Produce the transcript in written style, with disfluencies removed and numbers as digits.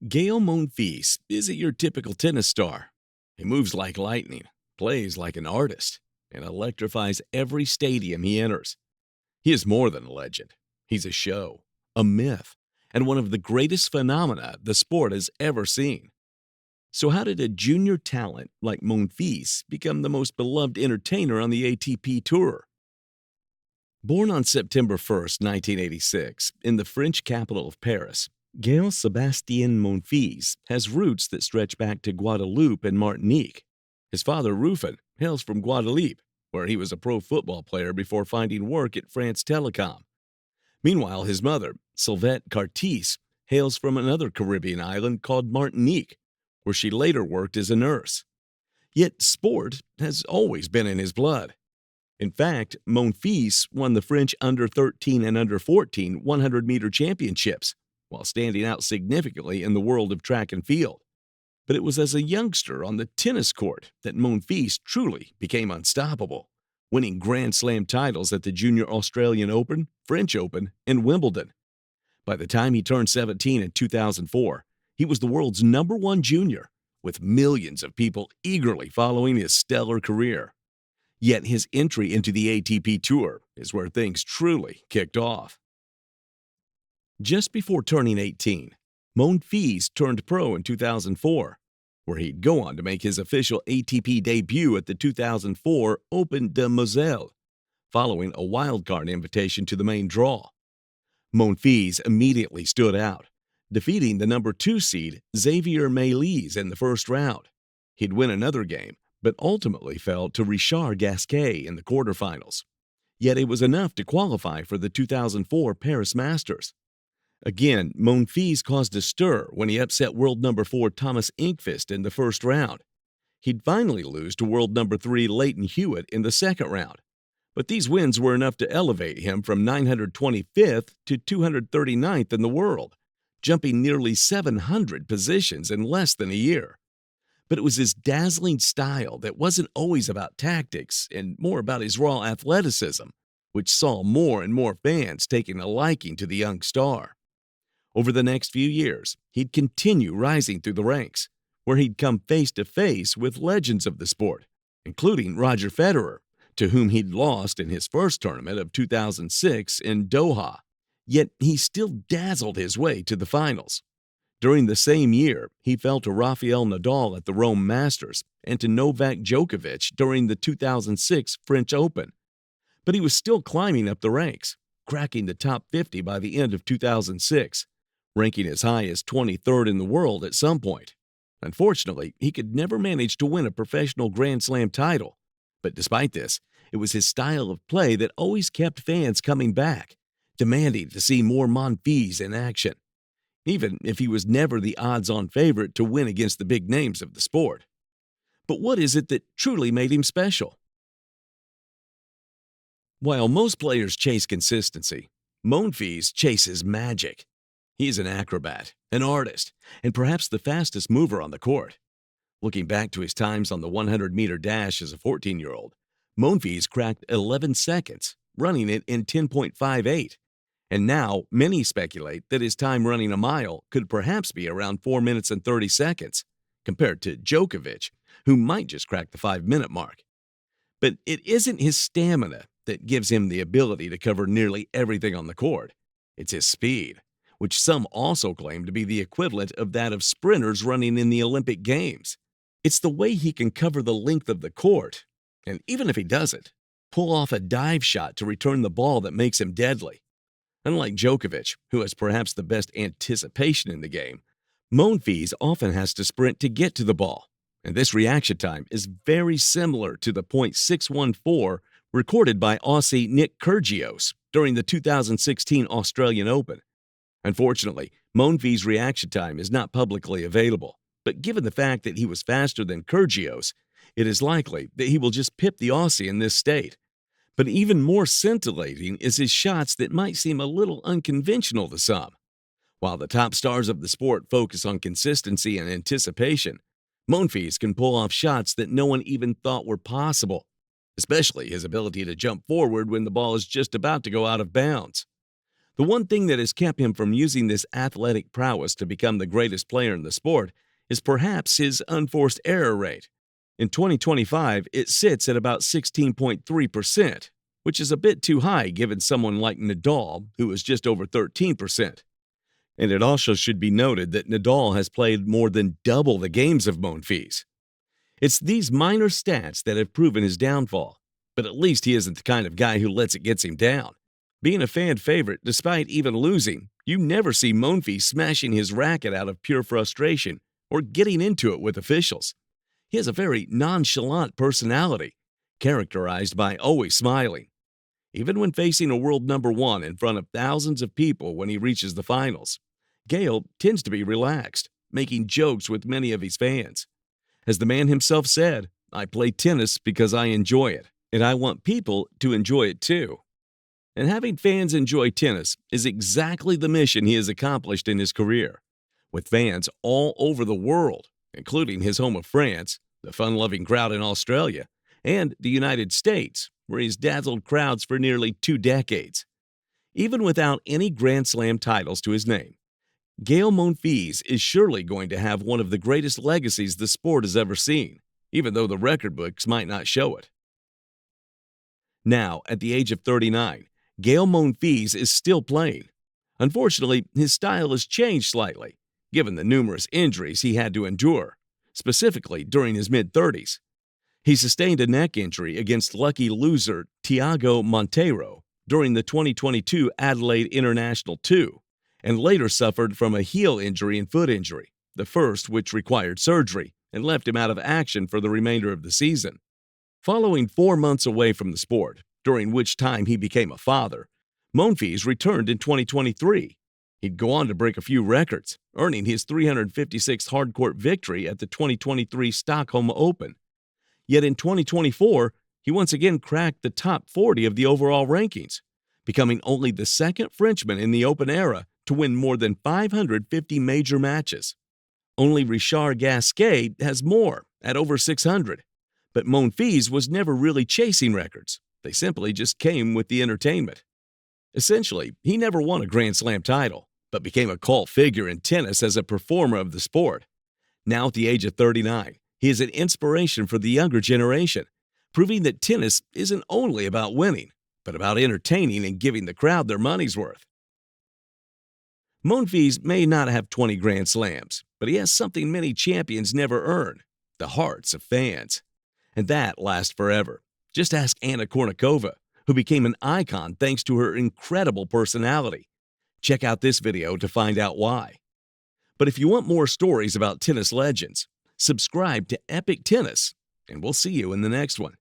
Gael Monfils isn't your typical tennis star. He moves like lightning, plays like an artist, and electrifies every stadium he enters. He is more than a legend. He's a show, a myth, and one of the greatest phenomena the sport has ever seen. So how did a junior talent like Monfils become the most beloved entertainer on the ATP Tour? Born on September 1st, 1986, in the French capital of Paris, Gael Sebastien Monfils has roots that stretch back to Guadeloupe and Martinique. His father, Rufin, hails from Guadeloupe, where he was a pro football player before finding work at France Telecom. Meanwhile, his mother, Sylvette Cartis, hails from another Caribbean island called Martinique, where she later worked as a nurse. Yet sport has always been in his blood. In fact, Monfils won the French under-13 and under-14 100-meter championships, while standing out significantly in the world of track and field. But it was as a youngster on the tennis court that Monfils truly became unstoppable, winning Grand Slam titles at the Junior Australian Open, French Open, and Wimbledon. By the time he turned 17 in 2004, he was the world's #1 junior, with millions of people eagerly following his stellar career. Yet his entry into the ATP Tour is where things truly kicked off. Just before turning 18, Monfils turned pro in 2004, where he'd go on to make his official ATP debut at the 2004 Open de Moselle, following a wildcard invitation to the main draw. Monfils immediately stood out, defeating the #2 seed Xavier Melis in the first round. He'd win another game, but ultimately fell to Richard Gasquet in the quarterfinals. Yet it was enough to qualify for the 2004 Paris Masters. Again, Monfils caused a stir when he upset world #4 Thomas Inkfist in the first round. He'd finally lose to world #3 Leighton Hewitt in the second round. But these wins were enough to elevate him from 925th to 239th in the world, jumping nearly 700 positions in less than a year. But it was his dazzling style that wasn't always about tactics and more about his raw athleticism, which saw more and more fans taking a liking to the young star. Over the next few years, he'd continue rising through the ranks, where he'd come face to face with legends of the sport, including Roger Federer, to whom he'd lost in his first tournament of 2006 in Doha. Yet he still dazzled his way to the finals. During the same year, he fell to Rafael Nadal at the Rome Masters and to Novak Djokovic during the 2006 French Open. But he was still climbing up the ranks, cracking the top 50 by the end of 2006, ranking as high as 23rd in the world at some point. Unfortunately, he could never manage to win a professional Grand Slam title. But despite this, it was his style of play that always kept fans coming back, demanding to see more Monfils in action, even if he was never the odds-on favorite to win against the big names of the sport. But what is it that truly made him special? While most players chase consistency, Monfils chases magic. He is an acrobat, an artist, and perhaps the fastest mover on the court. Looking back to his times on the 100-meter dash as a 14-year-old, Monfils cracked 11 seconds, running it in 10.58. And now, many speculate that his time running a mile could perhaps be around 4 minutes and 30 seconds, compared to Djokovic, who might just crack the 5-minute mark. But it isn't his stamina that gives him the ability to cover nearly everything on the court. It's his speed, which some also claim to be the equivalent of that of sprinters running in the Olympic Games. It's the way he can cover the length of the court, and even if he doesn't, pull off a dive shot to return the ball that makes him deadly. Unlike Djokovic, who has perhaps the best anticipation in the game, Monfils often has to sprint to get to the ball, and this reaction time is very similar to the .614 recorded by Aussie Nick Kyrgios during the 2016 Australian Open. Unfortunately, Monfils' reaction time is not publicly available, but given the fact that he was faster than Kyrgios, it is likely that he will just pip the Aussie in this state. But even more scintillating is his shots that might seem a little unconventional to some. While the top stars of the sport focus on consistency and anticipation, Monfils can pull off shots that no one even thought were possible, especially his ability to jump forward when the ball is just about to go out of bounds. The one thing that has kept him from using this athletic prowess to become the greatest player in the sport is perhaps his unforced error rate. In 2025, it sits at about 16.3%, which is a bit too high given someone like Nadal, who is just over 13%. And it also should be noted that Nadal has played more than double the games of Monfils. It's these minor stats that have proven his downfall, but at least he isn't the kind of guy who lets it get him down. Being a fan favorite, despite even losing, you never see Monfils smashing his racket out of pure frustration or getting into it with officials. He has a very nonchalant personality, characterized by always smiling. Even when facing a world number one in front of thousands of people when he reaches the finals, Gael tends to be relaxed, making jokes with many of his fans. As the man himself said, "I play tennis because I enjoy it, and I want people to enjoy it too." And having fans enjoy tennis is exactly the mission he has accomplished in his career. With fans all over the world, including his home of France, the fun-loving crowd in Australia, and the United States, where he's dazzled crowds for nearly 2 decades. Even without any Grand Slam titles to his name, Gael Monfils is surely going to have one of the greatest legacies the sport has ever seen, even though the record books might not show it. Now, at the age of 39, Gael Monfils is still playing. Unfortunately, his style has changed slightly, given the numerous injuries he had to endure, specifically during his mid-30s. He sustained a neck injury against lucky loser Thiago Monteiro during the 2022 Adelaide International 2, and later suffered from a heel injury and foot injury, the first which required surgery and left him out of action for the remainder of the season. Following 4 months away from the sport, during which time he became a father, Monfils returned in 2023. He'd go on to break a few records, earning his 356th hardcourt victory at the 2023 Stockholm Open. Yet in 2024, he once again cracked the top 40 of the overall rankings, becoming only the second Frenchman in the Open era to win more than 550 major matches. Only Richard Gasquet has more, at over 600. But Monfils was never really chasing records. They simply just came with the entertainment. Essentially, he never won a Grand Slam title, but became a cult figure in tennis as a performer of the sport. Now at the age of 39, he is an inspiration for the younger generation, proving that tennis isn't only about winning, but about entertaining and giving the crowd their money's worth. Monfils may not have 20 Grand Slams, but he has something many champions never earn: the hearts of fans. And that lasts forever. Just ask Anna Kournikova, who became an icon thanks to her incredible personality. Check out this video to find out why. But if you want more stories about tennis legends, subscribe to Epic Tennis, and we'll see you in the next one.